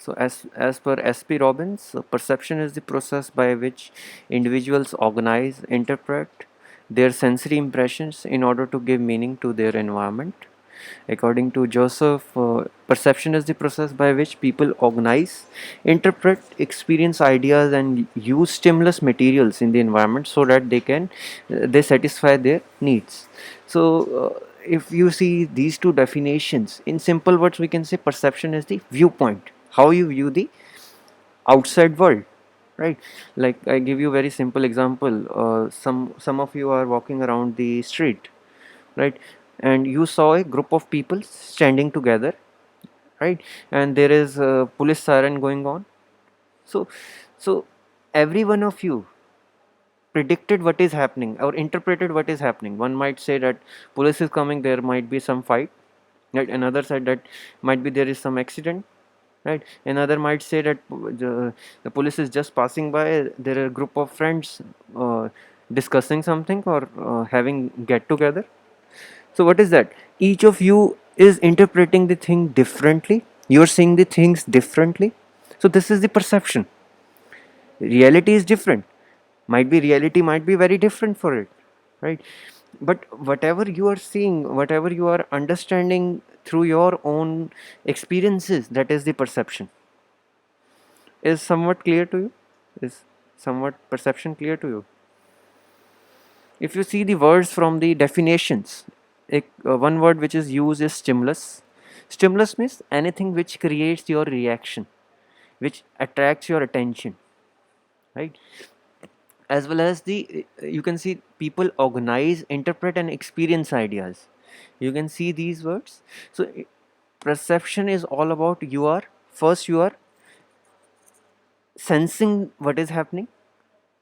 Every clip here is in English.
So as per SP Robbins, perception is the process by which individuals organize, interpret their sensory impressions in order to give meaning to their environment. According to Joseph, perception is the process by which people organize, interpret, experience ideas, and use stimulus materials in the environment so that they satisfy their needs. So, if you see these two definitions in simple words, we can say perception is the viewpoint, how you view the outside world, right? Like I give you a very simple example. Some of you are walking around the street, right, and you saw a group of people standing together, right, and there is a police siren going on. So so every one of you predicted what is happening or interpreted what is happening. One might say that police is coming, there might be some fight, right? Another side that might be there is some accident, right? Another might say that the police is just passing by, there are a group of friends discussing something or having get together. So what is that? Each of you is interpreting the thing differently. You're seeing the things differently. So this is the perception. Reality is different. Might be reality might be very different for it, right? But whatever you are seeing, whatever you are understanding through your own experiences, that is the perception. Is somewhat clear to you? Is somewhat perception clear to you? If you see the words from the definitions, one word which is used is stimulus. Stimulus means anything which creates your reaction, which attracts your attention, right? As well as the you can see people organize, interpret, and experience ideas. You can see these words. So perception is all about you are sensing what is happening.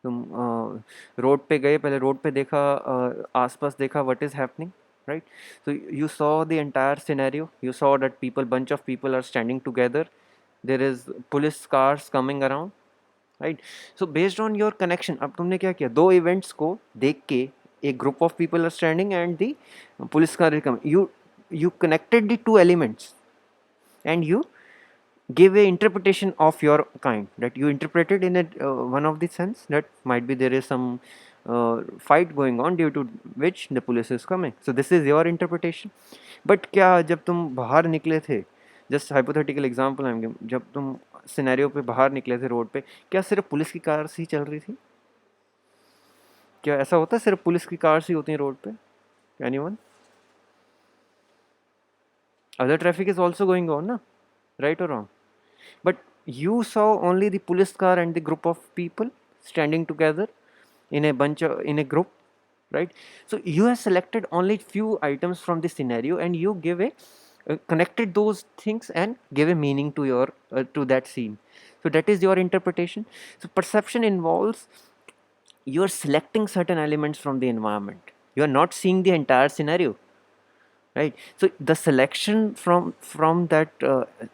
तुम road पे गए, पहले road पे देखा, आसपास देखा what is happening, right? So you saw the entire scenario. You saw that bunch of people are standing together. There is police cars coming around, right? So based on your connection, अब तुमने क्या किया, दो events को देख के एक group of people are standing and the police car is coming. You connected the two elements and you give a interpretation of your kind, that you interpreted in a one of the sense that might be there is some fight going on due to which the police is coming. So this is your interpretation. But क्या जब तुम बाहर निकले थे, just hypothetical example I am, जब तुम scenario पे बाहर निकले थे रोड पे, क्या सिर्फ पुलिस की कार ही चल रही थी? क्या ऐसा होता है सिर्फ पुलिस की कार ही होती है रोड पे? Anyone? Other traffic is also going on ना, राइट और wrong? But you saw only the police car and the group of people standing together in a group, right? So you have selected only few items from the scenario and you give a connected those things and give a meaning to your to that scene. So that is your interpretation. So perception involves you are selecting certain elements from the environment. You are not seeing the entire scenario, right? So the selection from that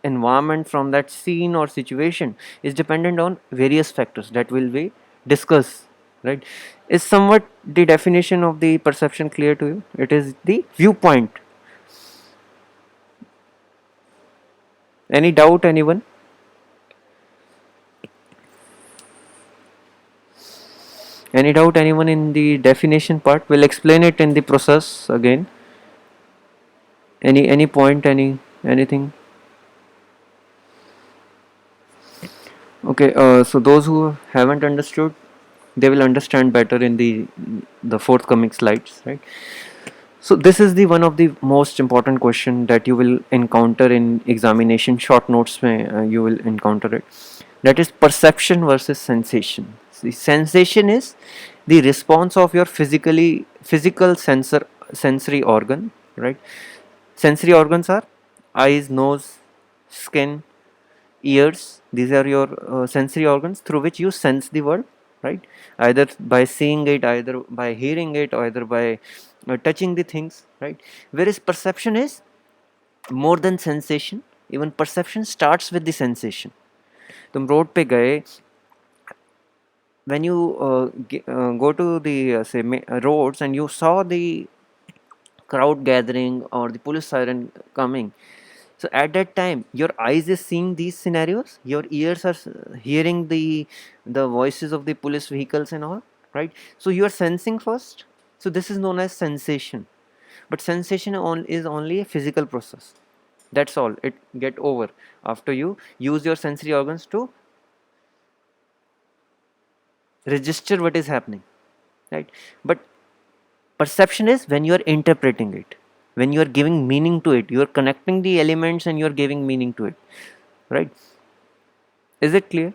environment, from that scene or situation is dependent on various factors that will be discussed, right? Is somewhat the definition of the perception clear to you? It is the viewpoint. Any doubt, anyone? Any doubt, anyone in the definition part? We'll explain it in the process again. Any point, anything? Okay, so those who haven't understood, they will understand better in the forthcoming slides, right? So this is the one of the most important question that you will encounter in examination short notes mein, you will encounter it. That is perception versus sensation. The sensation is the response of your physical sensory organ, right? Sensory organs are eyes, nose, skin, ears. These are your sensory organs through which you sense the world, right? Either by seeing it, either by hearing it, or either by touching the things, right? Whereas perception is more than sensation. Even perception starts with the sensation. तुम road पे गए, when you go to the say roads and you saw the crowd gathering or the police siren coming, So at that time your eyes is seeing these scenarios, your ears are hearing the voices of the police vehicles and all, right? So you are sensing first. So this is known as sensation. But sensation is only a physical process. That's all. It get over after you use your sensory organs to register what is happening, right? But perception is when you are interpreting it, when you are giving meaning to it, you are connecting the elements and you are giving meaning to it, right? Is it clear?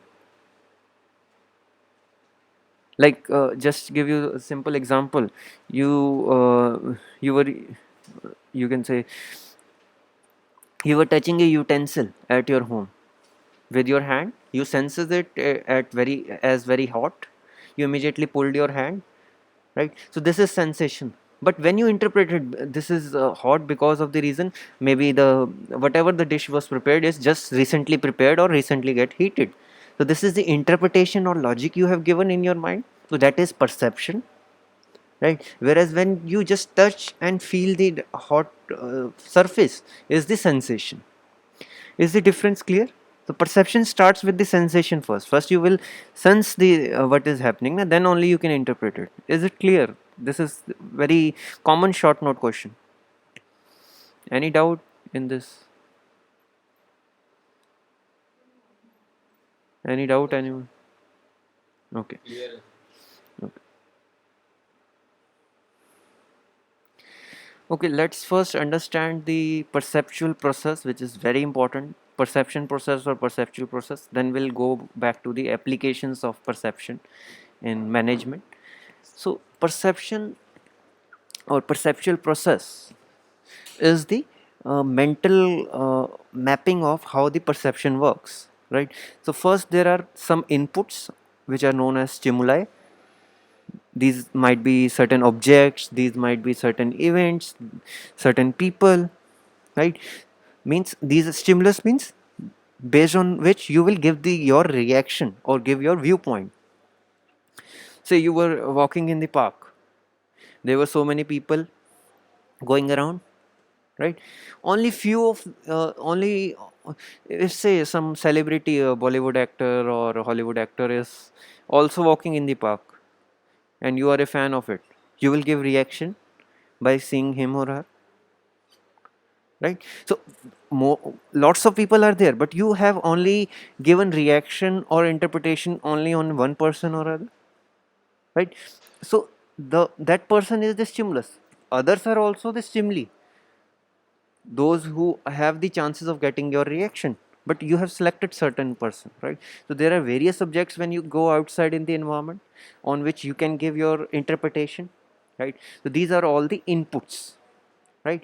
Like just give you a simple example. You were, you can say, you were touching a utensil at your home with your hand. You senses it at very as very hot. You immediately pulled your hand, right? So this is sensation. But when you interpret it, this is hot because of the reason, maybe the whatever the dish was prepared is just recently prepared or recently get heated. So this is the interpretation or logic you have given in your mind. So that is perception, right? Whereas when you just touch and feel the hot surface is the sensation. Is the difference clear? So perception starts with the sensation first. First you will sense the what is happening, and then only you can interpret it. Is it clear? This is very common short note question. Any doubt in this? Any doubt, anyone? Okay. Okay. Okay, let's first understand the perceptual process, which is very important. Perception process or perceptual process. Then we'll go back to the applications of perception in management. So perception or perceptual process is the mental mapping of how the perception works, right? So first there are some inputs which are known as stimuli. These might be certain objects, these might be certain events, certain people, right? Means these stimulus means based on which you will give the your reaction or give your viewpoint. Say you were walking in the park, there were so many people going around, right? Only few of only if say some celebrity, a Bollywood actor or a Hollywood actor is also walking in the park and you are a fan of it, you will give reaction by seeing him or her, right? So lots of people are there, but you have only given reaction or interpretation only on one person or other, right? So the that person is the stimulus, others are also the stimuli, those who have the chances of getting your reaction, but you have selected certain person, right? So there are various subjects when you go outside in the environment on which you can give your interpretation, right? So these are all the inputs, right?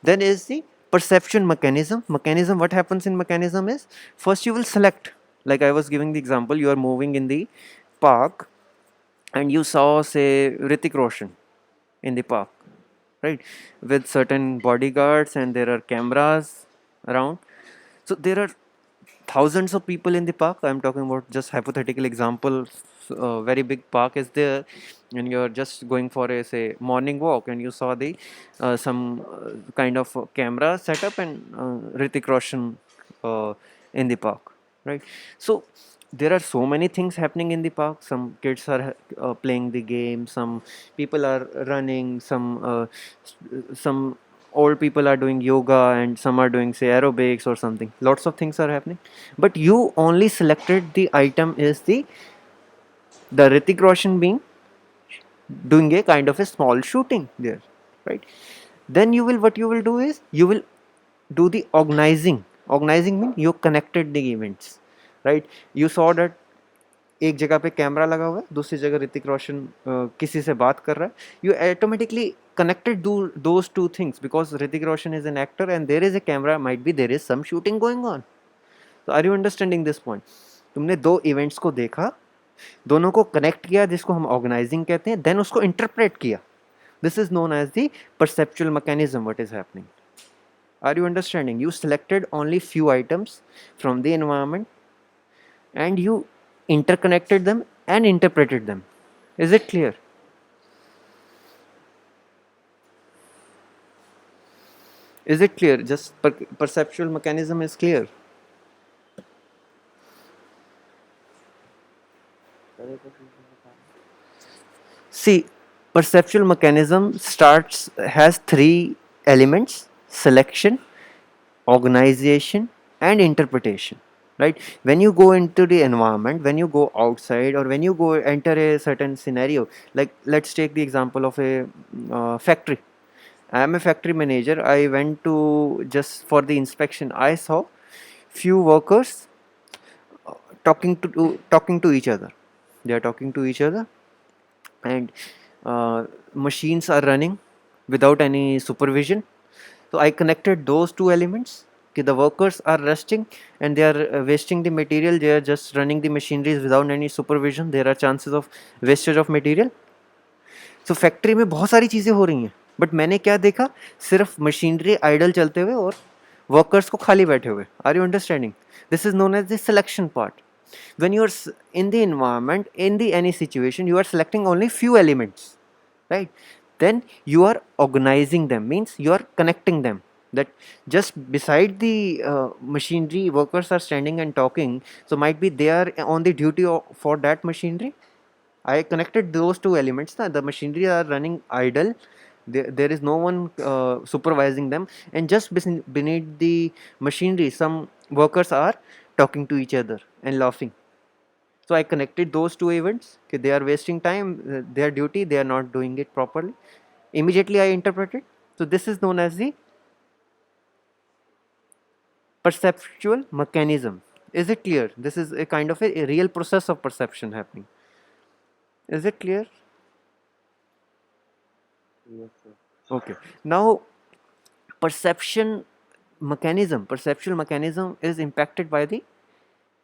Then is the perception mechanism. What happens in mechanism is first you will select, like I was giving the example, you are moving in the park and you saw say Ritik Roshan in the park, right, with certain bodyguards and there are cameras around. So there are thousands of people in the park. I'm talking about just hypothetical example. A very big park is there and you're just going for a say morning walk and you saw the some kind of camera setup and Ritik Roshan in the park, right? So there are so many things happening in the park. Some kids are playing the game, some people are running, some old people are doing yoga and some are doing say aerobics or something. Lots of things are happening, but you only selected the item is the Ritik Roshan being doing a kind of a small shooting there, right? Then you will what you will do is you will do the organizing mean you connected the events, right? You saw that एक जगह पे camera लगा हुआ है, दूसरी जगह ऋतिक रोशन किसी से बात कर रहा है. You automatically connected those two things because Hrithik Roshan is an actor and there is a camera, might be there is some shooting going on. So are you understanding this point? तुमने दो events को देखा, दोनों को connect किया जिसको हम organising कहते हैं, देन उसको इंटरप्रेट किया. This is known as the perceptual mechanism. What is happening? Are you understanding? You selected only few items from the environment and you interconnected them and interpreted them. Is it clear? Is it clear? Just perceptual mechanism is clear. See, perceptual mechanism has three elements: selection, organization, and interpretation. Right? When you go into the environment, when you go outside, or when you go enter a certain scenario, like let's take the example of a factory. I am a factory manager. I went to just for the inspection. I saw few workers talking to each other. They are talking to each other, and machines are running without any supervision. So I connected those two elements. Okay, the workers are resting and they are wasting the material. They are just running the machineries without any supervision. There are chances of wastage of material. So factory में बहुत सारी चीज़ें हो रही हैं, but मैंने क्या देखा, सिर्फ मशीनरी आइडल चलते हुए और वर्कर्स को खाली बैठे हुए. Are you understanding? This is known as the selection part. When you are in the environment, in the any situation, you are selecting only few elements, right? Then you are organizing them, means you are connecting them, that just beside the machinery workers are standing and talking, so might be they are on the duty for that machinery. I connected those two elements. The machinery are running idle. There is no one supervising them, and just beneath the machinery, some workers are talking to each other and laughing. So I connected those two events. Okay, they are wasting time. Their duty, they are not doing it properly. Immediately I interpreted. So this is known as the perceptual mechanism. Is it clear? This is a kind of a real process of perception happening. Is it clear? Yes, sir. Okay. Now, perceptual mechanism is impacted by the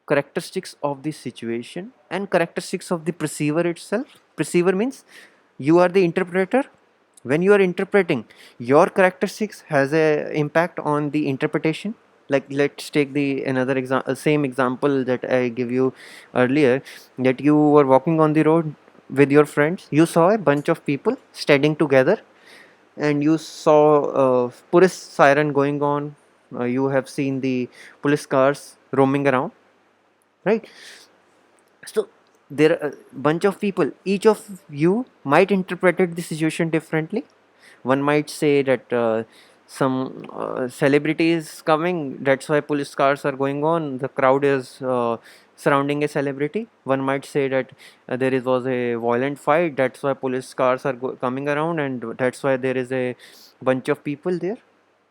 characteristics of the situation and characteristics of the perceiver itself. Perceiver means you are the interpreter. When you are interpreting, your characteristics has a impact on the interpretation. Like let's take the another same example that I give you earlier, that you were walking on the road with your friends, you saw a bunch of people standing together, and you saw police siren going on. You have seen the police cars roaming around, right? So there are a bunch of people. Each of you might interpret the situation differently. One might say that some celebrity is coming, that's why police cars are going on. The crowd is surrounding a celebrity. One might say that was a violent fight, that's why police cars are coming around, and that's why there is a bunch of people there.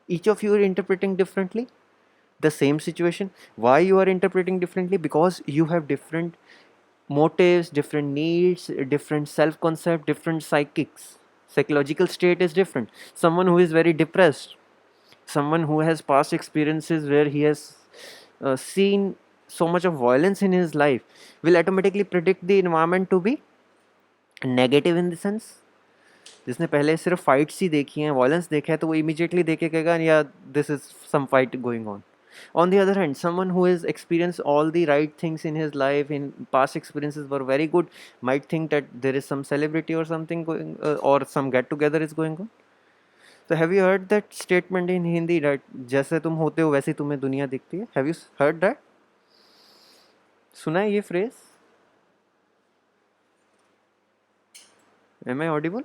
Each of you are interpreting differently the same situation. Why you are interpreting differently? Because you have different motives, different needs, different self concept, different psychological state is different. Someone who is very depressed, someone who has past experiences where he has seen so much of violence in his life, will automatically predict the environment to be negative in the sense. जिसने पहले सिर्फ fights ही देखी हैं, violence देखा है, तो वो immediately देखे कहेगा या this is some fight going on. On the other hand, someone who has experienced all the right things in his life, in past experiences were very good, might think that there is some celebrity or something going, or some get together is going on. So have you heard that statement in Hindi that जैसे तुम होते हो वैसी तुम्हें दुनिया दिखती है? Have you heard that? सुना है ये phrase? Am I audible?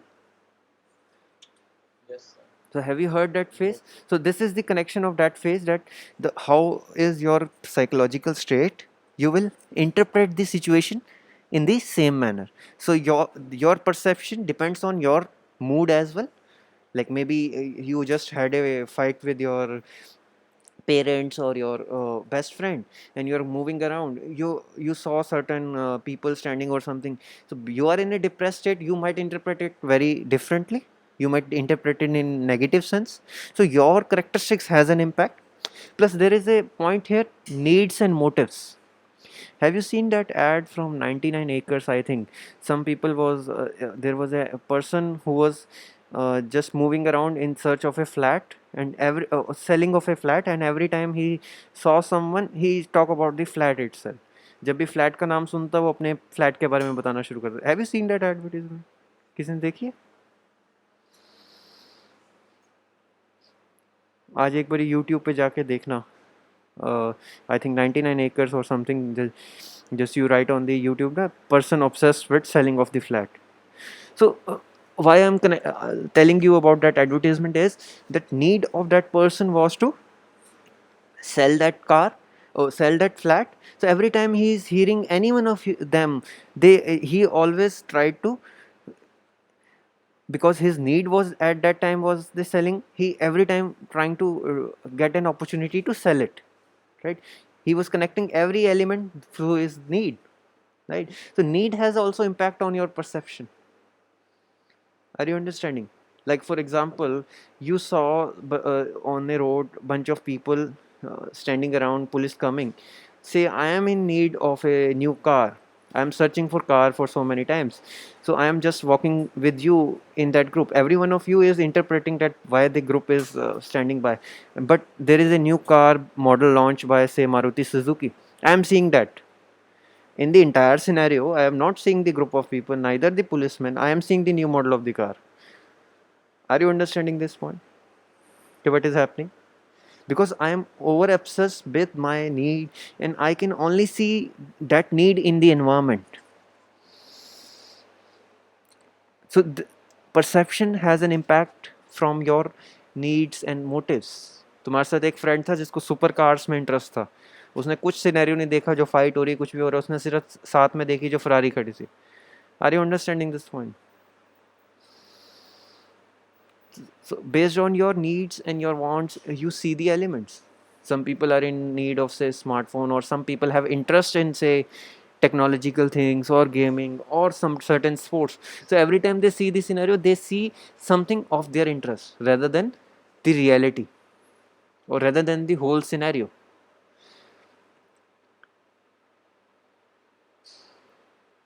So have you heard that phase? So this is the connection of that phase, that the how is your psychological state, you will interpret the situation in the same manner. So your perception depends on your mood as well. Like maybe you just had a fight with your parents or your best friend, and you're moving around, you saw certain people standing or something, so you are in a depressed state, you might interpret it very differently, you might interpret it in negative sense. So your characteristics has an impact. Plus there is a point here, needs and motives. Have you seen that ad from 99 acres? I think some people was there was a person who was just moving around in search of a flat, and every selling of a flat, and every time he saw someone, he talk about the flat itself. जब भी flat का नाम सुनता वो अपने flat के बारे में बताना शुरू करता. Have you seen that advertisement? किसी ने देखी है? आज एक बारी यूट्यूब पे जाके देखना, I think 99 acres or something, just you write on the YouTube na person obsessed with selling of the flat. So why I'm telling you about that advertisement is that need of that person was to sell that car or sell that flat. So every time he is hearing any one of them, they he always tried to, because his need was at that time was the selling, he every time trying to get an opportunity to sell it, right? He was connecting every element through his need, right? So need has also impact on your perception. Are you understanding? Like for example, you saw on the road bunch of people standing around, police coming. Say I am in need of a new car. I am searching for car for so many times. So I am just walking with you in that group. Every one of you is interpreting that why the group is standing by. But there is a new car model launched by say Maruti Suzuki. I am seeing that. In the entire scenario, I am not seeing the group of people, neither the policeman. I am seeing the new model of the car. Are you understanding this point? Okay, what is happening? Because I am over obsessed with my need and I can only see that need in the environment. So, perception has an impact from your needs and motives. तुम्हारे साथ एक friend था जिसको super cars में interest था. उसने कुछ scenario नहीं देखा जो फाइट हो रही है कुछ भी हो रहा है, उसने सिर्फ साथ में देखी जो फरारी खड़ी थी. Are you understanding this point? So based on your needs and your wants, you see the elements. Some people are in need of say smartphone, or some people have interest in say technological things or gaming or some certain sports. So every time they see the scenario, they see something of their interest rather than the reality or rather than the whole scenario.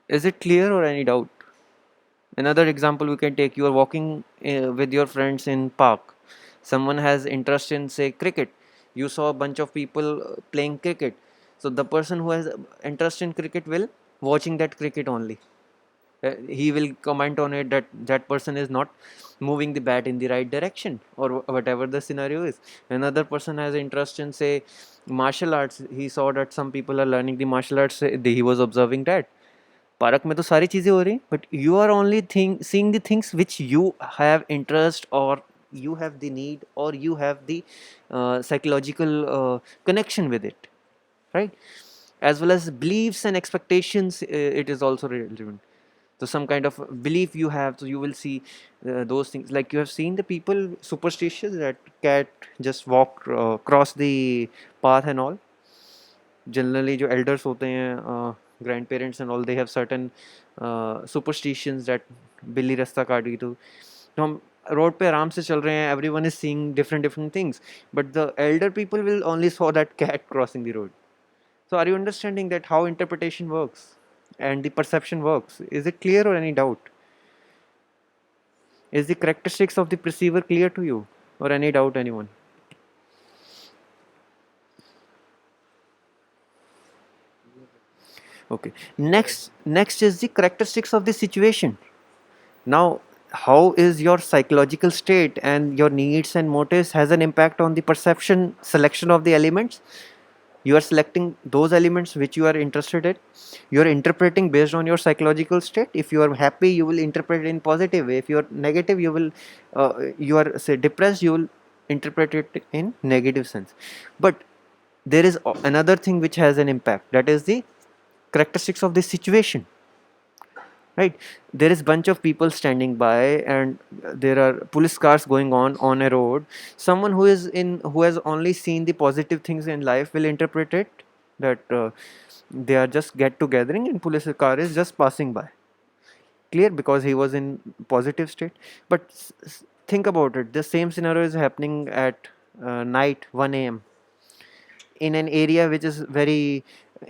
Is it clear or any doubt? Another example we can take: you are walking with your friends in park. Someone has interest in say cricket. You saw a bunch of people playing cricket. So the person who has interest in cricket will watching that cricket only. He will comment on it that that person is not moving the bat in the right direction or whatever the scenario is. Another person has interest in say martial arts. He saw that some people are learning the martial arts. He was observing that park में तो सारी चीज़ें हो रही, but you are only thing seeing the things which you have interest और you have the need or you have the psychological connection with it, right? As well as beliefs and expectations, it is also relevant. So some kind of belief you have, so you will see those things, like you have seen the people superstitious that cat just walk cross the path and all. Generally जो elders होते हैं, grandparents and all, they have certain superstitions that बिल्ली रास्ता काट गई तो हम road पे आराम से चल रहे हैं, everyone is seeing different different things, but the elder people will only saw that cat crossing the road. So are you understanding that how interpretation works and the perception works? Is it clear or any doubt? Is the characteristics of the perceiver clear to you or any doubt anyone? Okay, next is the characteristics of the situation. Now, how is your psychological state and your needs and motives has an impact on the perception selection of the elements. You are selecting those elements which you are interested in. You are interpreting based on your psychological state. If you are happy, you will interpret it in positive way. If you are negative, you will you are say depressed, you will interpret it in negative sense. But there is another thing which has an impact, that is the characteristics of the situation, right? There is bunch of people standing by and there are police cars going on a road. Someone who has only seen the positive things in life will interpret it that they are just get togethering and police car is just passing by, clear, because he was in positive state. But think about it, the same scenario is happening at night 1 a.m. in an area which is very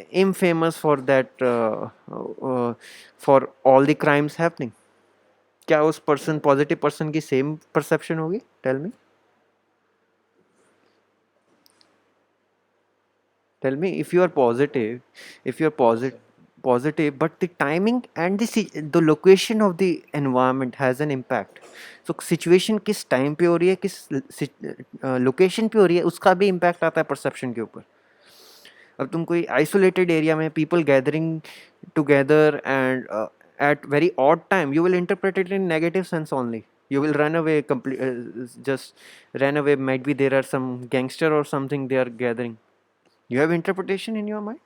infamous for that for all the crimes happening. क्या उस person positive person की same perception होगी? Tell me if you are positive, if you are positive, positive, but the timing and the location of the environment has an impact. So situation किस time पे हो रही है, किस location पे हो रही है, उसका भी impact आता है perception के ऊपर. अब तुम कोई isolated area में people gathering together and at very odd time, you will interpret it in negative sense only. You will run away, just run away. Might be there are some gangster or something they are gathering. You have interpretation in your mind,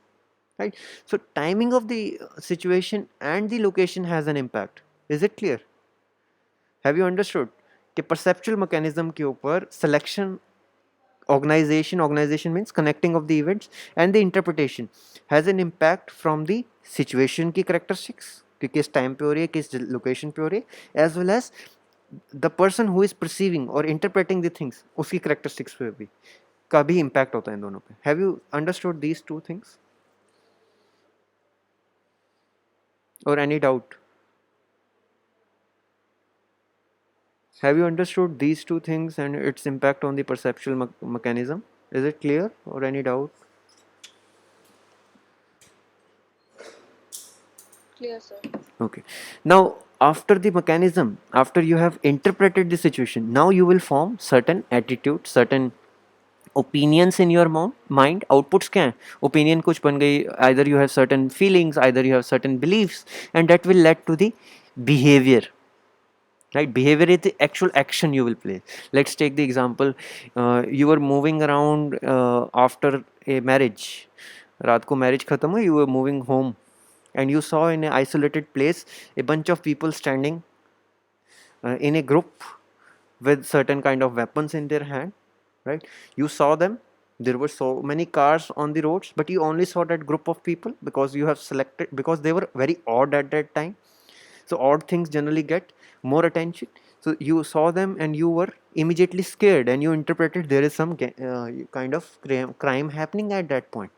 right? So timing of the situation and the location has an impact. Is it clear? Have you understood कि perceptual mechanism के ऊपर selection, organization means connecting of the events, and the interpretation has an impact from the situation की characteristics कि किस time पे हो रही है, किस location पे हो रही है, as well as the person who is perceiving or interpreting the things, उसकी characteristics पे भी का भी impact होता है इन दोनों पे. Have you understood these two things or any doubt? Have you understood these two things and its impact on the perceptual mechanism? Is it clear or any doubt? Clear, sir. Okay. Now, after the mechanism, after you have interpreted the situation, now you will form certain attitude, certain opinions in your mind. Outputs क्या हैं? Opinion कुछ बन गई. Either you have certain feelings, either you have certain beliefs, and that will lead to the behavior. Right? Behavior is the actual action you will play. Let's take the example. You were moving around after a marriage. रात को marriage खत्म हुई, you were moving home, and you saw in an isolated place a bunch of people standing in a group with certain kind of weapons in their hand, right? You saw them. There were so many cars on the roads, but you only saw that group of people because you have selected, because they were very odd at that time. So odd things generally get more attention. So you saw them and you were immediately scared, and you interpreted there is some kind of crime happening at that point,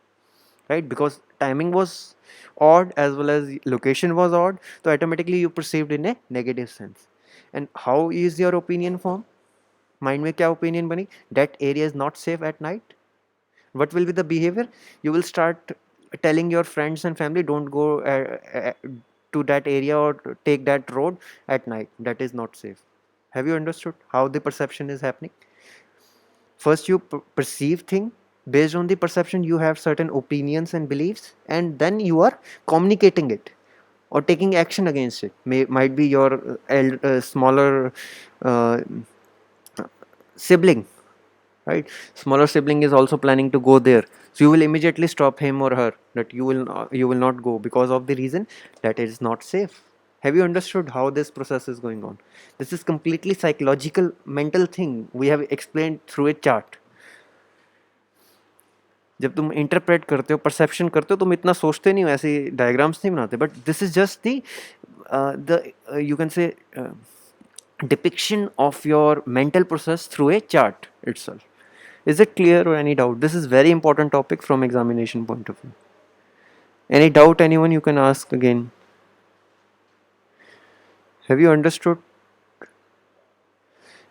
right? Because timing was odd as well as location was odd, so automatically you perceived in a negative sense. And how is your opinion formed? Mind में क्या opinion बनी? That area is not safe at night. What will be the behavior? You will start telling your friends and family, don't go to that area or take that road at night. That is not safe. Have you understood how the perception is happening? First you perceive thing. Based on the perception you have certain opinions and beliefs, and then you are communicating it or taking action against it. Might be your smaller uh, sibling, right? Smaller sibling is also planning to go there, so you will immediately stop him or her, that you will not go because of the reason that it is not safe. Have you understood how this process is going on? This is completely psychological mental thing we have explained through a chart. जब तुम interpret करते हो, perception करते हो, तुम इतना सोचते नहीं हो, ऐसे डायग्राम्स नहीं बनाते, but this is just the you can say depiction of your mental process through a chart itself. Is it clear or any doubt? This is very important topic from examination point of view. Any doubt anyone, you can ask again. Have you understood?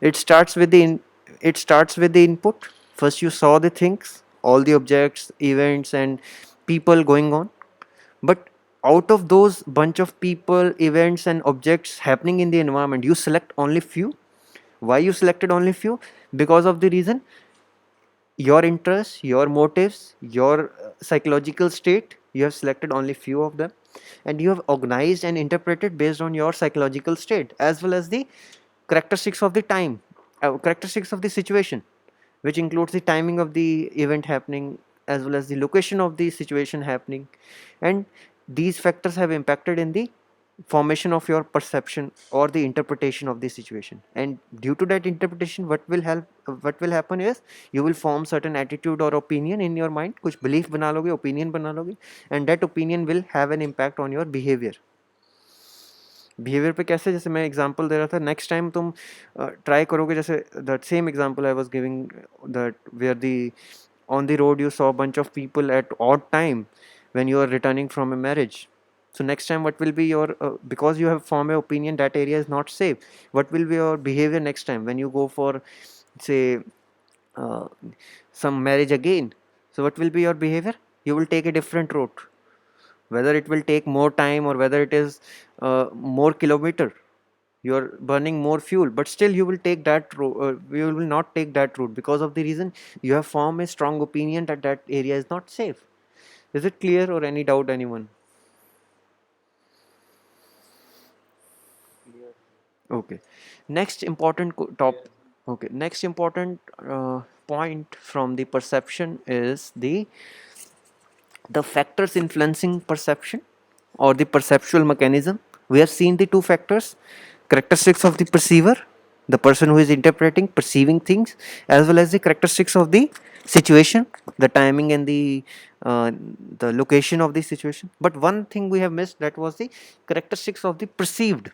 It starts with the input. First you saw the things, all the objects, events and people going on. But out of those bunch of people, events and objects happening in the environment, you select only few. Why you selected only few? Because of the reason your interests, your motives, your psychological state, you have selected only few of them, and you have organized and interpreted based on your psychological state as well as the characteristics of the time, characteristics of the situation, which includes the timing of the event happening as well as the location of the situation happening. And these factors have impacted in the formation of your perception or the interpretation of the situation. And due to that interpretation, what will happen is you will form certain attitude or opinion in your mind. कुछ belief बना लोगे, opinion बना लोगे, and that opinion will have an impact on your behavior. Behaviour पे कैसे? जैसे मैं example दे रहा था, नेक्स्ट टाइम तुम ट्राई करोगे, जैसे that same example I was giving, that where the on the road you saw a bunch of people at odd time when you are returning from a marriage. So next time what will be your because you have formed an opinion that area is not safe, what will be your behavior next time when you go for, say, uh, some marriage again? So what will be your behavior? You will take a different route. whether it will take more time or whether it is more kilometer, you're burning more fuel, but still you will take that you will not take that route because of the reason you have formed a strong opinion that that area is not safe. Is it clear or any doubt anyone? Okay. Next important okay, next important point from the perception is the factors influencing perception or the perceptual mechanism. We have seen the two factors: characteristics of the perceiver, the person who is interpreting, perceiving things, as well as the characteristics of the situation, the timing and uh, the location of the situation. But one thing we have missed, that was the characteristics of the perceived.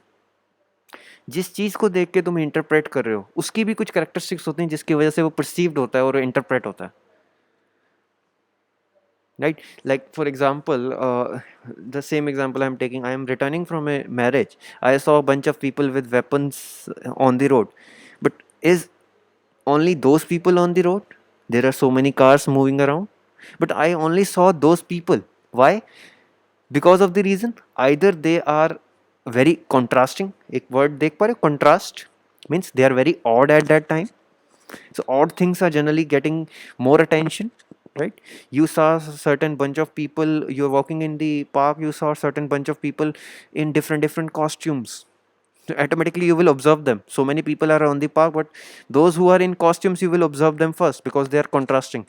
जिस चीज को देख के तुम interpret कर रहे हो उसकी भी कुछ कैरेक्टरिस्टिक्स होती हैं जिसकी वजह से वो परसीव्ड होता है और इंटरप्रेट होता है, right? Like for example, the same example I'm taking, I am returning from a marriage. I saw a bunch of people with weapons on the road, but is only those people on the road? There are so many cars moving around, but I only saw those people. Why? Because of the reason either they are very contrasting. एक word देख पा रहे हो? Contrast means they are very odd at that time. So odd things are generally getting more attention, right? You saw a certain bunch of people, you're walking in the park, you saw a certain bunch of people in different costumes. So automatically you will observe them. So many people are on the park, but those who are in costumes, you will observe them first because they are contrasting.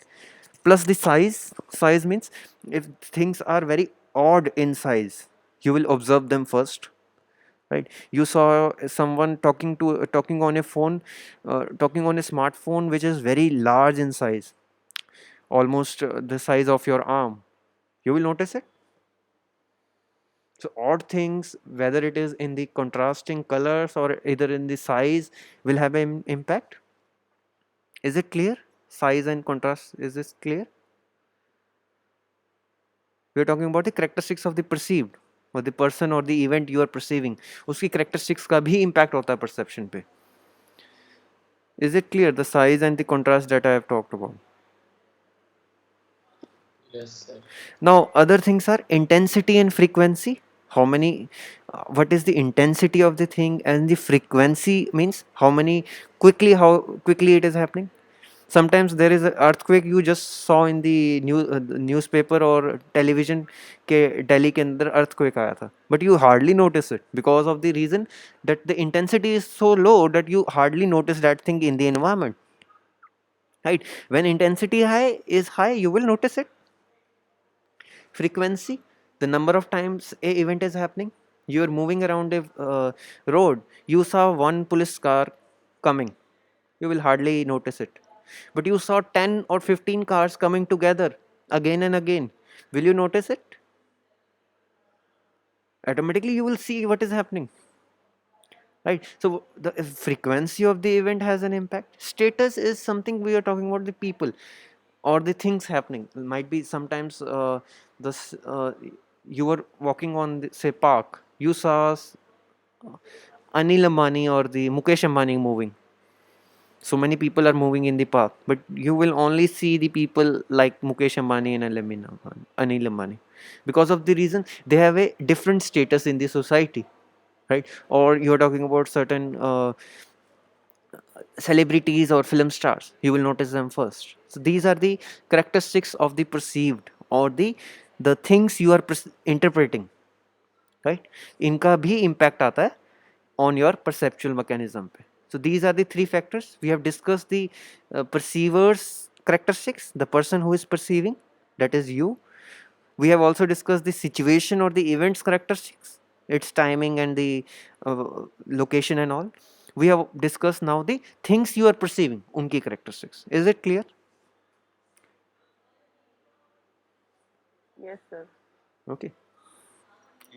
Plus the size means if things are very odd in size, you will observe them first, right? You saw someone talking on a phone, talking on a smartphone which is very large in size, almost the size of your arm. You will notice it. So odd things, whether it is in the contrasting colors or either in the size, will have an impact. Is it clear? Size and contrast, is this clear? We are talking about the characteristics of the perceived, or the person or the event you are perceiving. उसकी characteristics का भी impact होता है perception पे. Is it clear, the size and the contrast that I have talked about? Yes, sir. Now other things are intensity and frequency. How many, what is the intensity of the thing, and the frequency means how quickly it is happening. Sometimes there is an earthquake you just saw in the newspaper or television के दिल्ली के अंदर earthquake आया था, but you hardly notice it because of the reason that the intensity is so low that you hardly notice that thing in the environment, right? When intensity is high, you will notice it. Frequency, the number of times a event is happening. You are moving around a road, you saw one police car coming, you will hardly notice it. But you saw 10 or 15 cars coming together again and again, will you notice it? Automatically you will see what is happening, right? So the frequency of the event has an impact. Status is something we are talking about, the people or the things happening. It might be sometimes this you were walking on the, say, park, you saw Anil Ambani or the Mukesh Ambani moving. So many people are moving in the park, but you will only see the people like Mukesh Ambani and Anil Ambani because of the reason they have a different status in the society, right? Or you're talking about certain celebrities or film stars, you will notice them first. So these are the characteristics of the perceived or the things you are interpreting, right? इनका भी impact आता है on your perceptual mechanism पे. So these are the three factors. We have discussed the perceiver's characteristics, the person who is perceiving, that is you. We have also discussed the situation or the event's characteristics, its timing and the location and all. We have discussed now the things you are perceiving, unki characteristics. Is it clear? Yes, sir. Okay.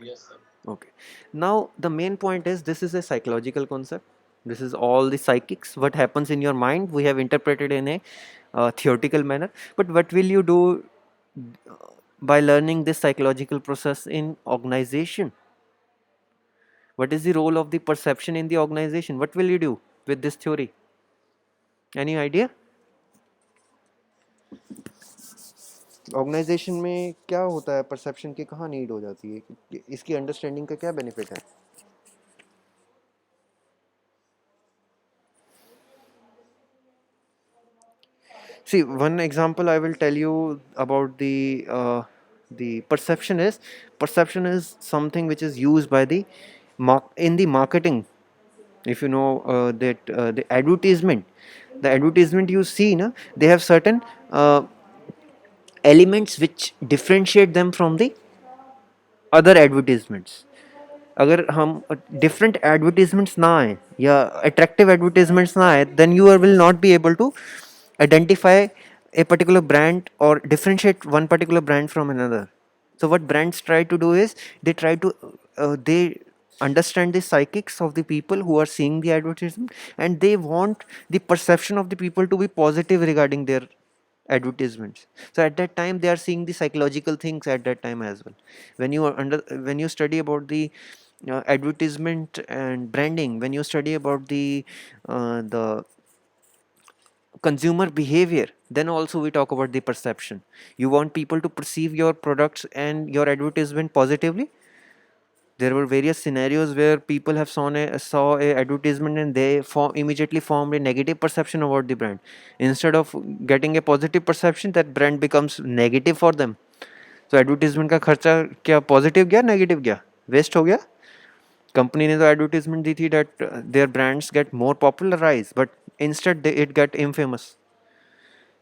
Yes, sir. Okay. Now the main point is this is a psychological concept. This is all the psychics. What happens in your mind, we have interpreted in a theoretical manner. But what will you do by learning this psychological process in organization? What is the role of the perception in the organization? What will you do with this theory? Any idea? Organisation में क्या होता है, perception की कहाँ need हो जाती है, इसकी अंडरस्टैंडिंग का क्या बेनिफिट है? See, one example I will tell you about the perception is something which is used by the in the marketing. If you know that the advertisement you see, na, they have certain uh, elements which differentiate them from the other advertisements. अगर हम different advertisements ना आए या attractive advertisements ना आए, then you will not be able to identify a particular brand or differentiate one particular brand from another. So what brands try to do is they understand the psychics of the people who are seeing the advertisement, and they want the perception of the people to be positive regarding their advertisements. So at that time they are seeing the psychological things at that time as well. When you study about the advertisement and branding, when you study about the consumer behavior, then also we talk about the perception. You want people to perceive your products and your advertisement positively. There were various scenarios where people have saw a advertisement, and they immediately formed a negative perception about the brand. Instead of getting a positive perception, that brand becomes negative for them. So advertisement का खर्चा क्या positive गया negative गया, waste हो गया? Company ने तो advertisement दी थी that their brands get more popularized, but instead it get infamous.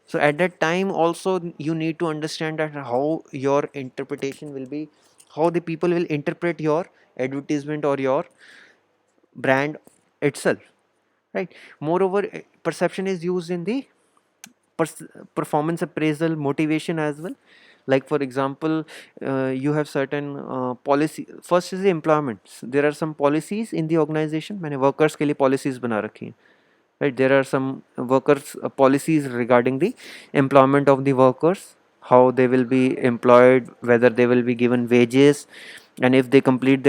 So at that time also you need to understand that how your interpretation will be, how the people will interpret your advertisement or your brand itself, right? Moreover, perception is used in the pers- performance appraisal, motivation as well. Like for example, you have certain policy. First is the employment. There are some policies in the organization. मैंने workers के लिए policies बना रखी हैं, right? There are some workers policies regarding the employment of the workers, how they will be employed, whether they will be given wages, and if they complete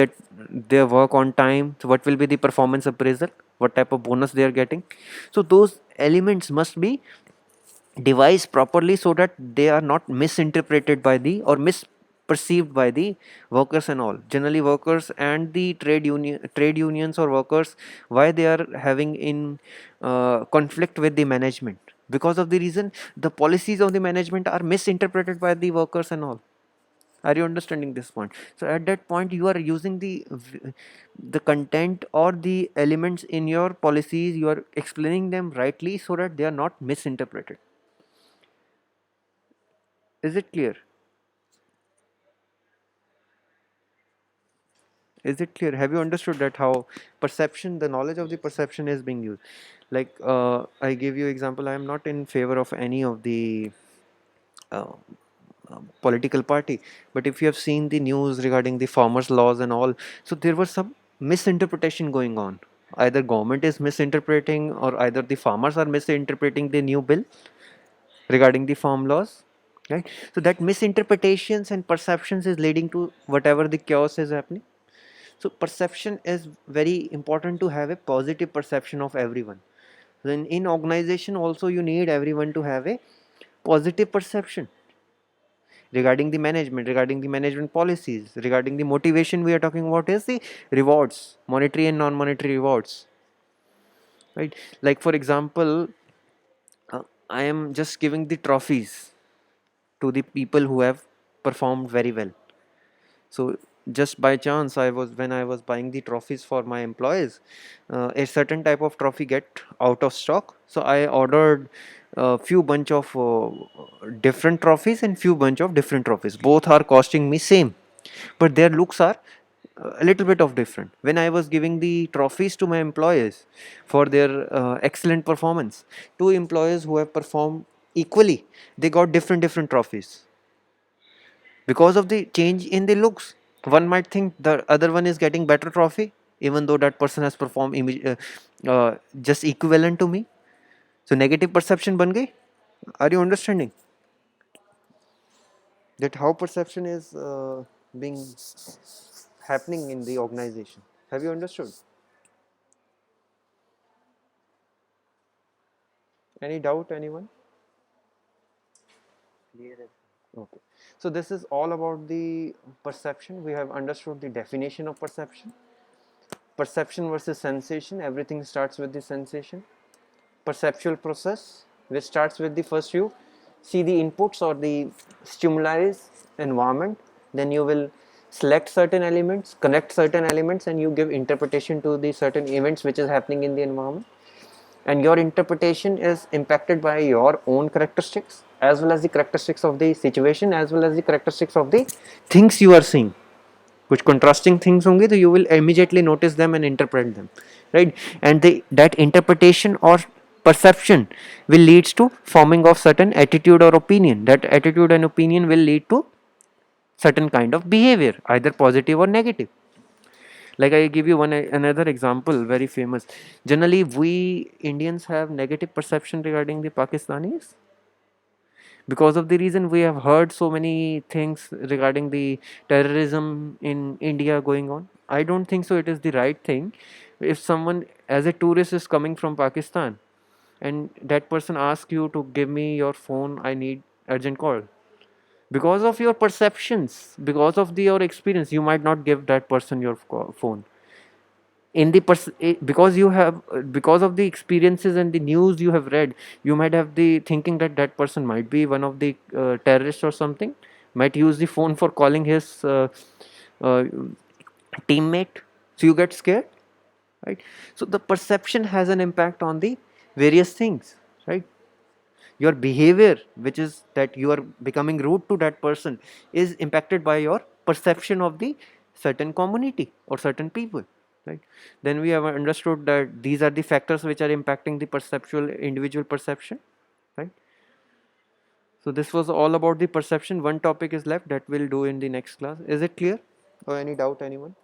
their work on time, so what will be the performance appraisal, what type of bonus they are getting. So those elements must be devised properly so that they are not misinterpreted by the or misperceived by the workers and all. Generally workers and the trade unions or workers, why they are having in conflict with the management, because of the reason the policies of the management are misinterpreted by the workers and all. Are you understanding this point? So at that point you are using the content or the elements in your policies, you are explaining them rightly so that they are not misinterpreted. Is it clear? Is it clear? Have you understood that how perception, the knowledge of the perception is being used? Like I give you example. I am not in favor of any of the uh, political party, but if you have seen the news regarding the farmers' laws and all, so there was some misinterpretation going on. Either government is misinterpreting, or either the farmers are misinterpreting the new bill regarding the farm laws, right? So that misinterpretations and perceptions is leading to whatever the chaos is happening. So perception is very important to have a positive perception of everyone. Then in organization also you need everyone to have a positive perception regarding the management policies, regarding the motivation. We are talking about is the rewards, monetary and non-monetary rewards, right? Like for example, I am just giving the trophies to the people who have performed very well. So just by chance, I was when I was buying the trophies for my employees, a certain type of trophy get out of stock. So I ordered a few bunch of different trophies and few bunch of different trophies. Both are costing me same, but their looks are a little bit of different. When I was giving the trophies to my employees for their excellent performance, two employees who have performed equally, they got different trophies because of the change in the looks. One might think the other one is getting better trophy, even though that person has performed just equivalent to me. So negative perception ban gayi. Are you understanding that how perception is being happening in the organization? Have you understood? Any doubt, anyone? Clear. Okay. So this is all about the perception. We have understood the definition of perception. Perception versus sensation. Everything starts with the sensation. Perceptual process, which starts with the first you see the inputs or the stimuli environment, then you will select certain elements, connect certain elements, and you give interpretation to the certain events which is happening in the environment. And your interpretation is impacted by your own characteristics as well as the characteristics of the situation as well as the characteristics of the things you are seeing. कुछ contrasting things होंगे तो you will immediately notice them and interpret them, right? And that interpretation or perception will leads to forming of certain attitude or opinion. That attitude and opinion will lead to certain kind of behavior, either positive or negative. Like I give you one another example, very famous. Generally, we Indians have negative perception regarding the Pakistanis because of the reason we have heard so many things regarding the terrorism in India going on. I don't think so. It is the right thing. If someone as a tourist is coming from Pakistan and that person asks you to give me your phone, I need urgent call. Because of your perceptions, because of your experience, you might not give that person your phone in the because you have because of the experiences and the news you have read, you might have the thinking that that person might be one of the terrorists or something, might use the phone for calling his uh, teammate, so you get scared, right? So the perception has an impact on the various things, right? Your behavior, which is that you are becoming rude to that person, is impacted by your perception of the certain community or certain people, right? Then we have understood that these are the factors which are impacting the perceptual individual perception, right? So this was all about the perception. One topic is left that we'll do in the next class. Is it clear or any doubt anyone?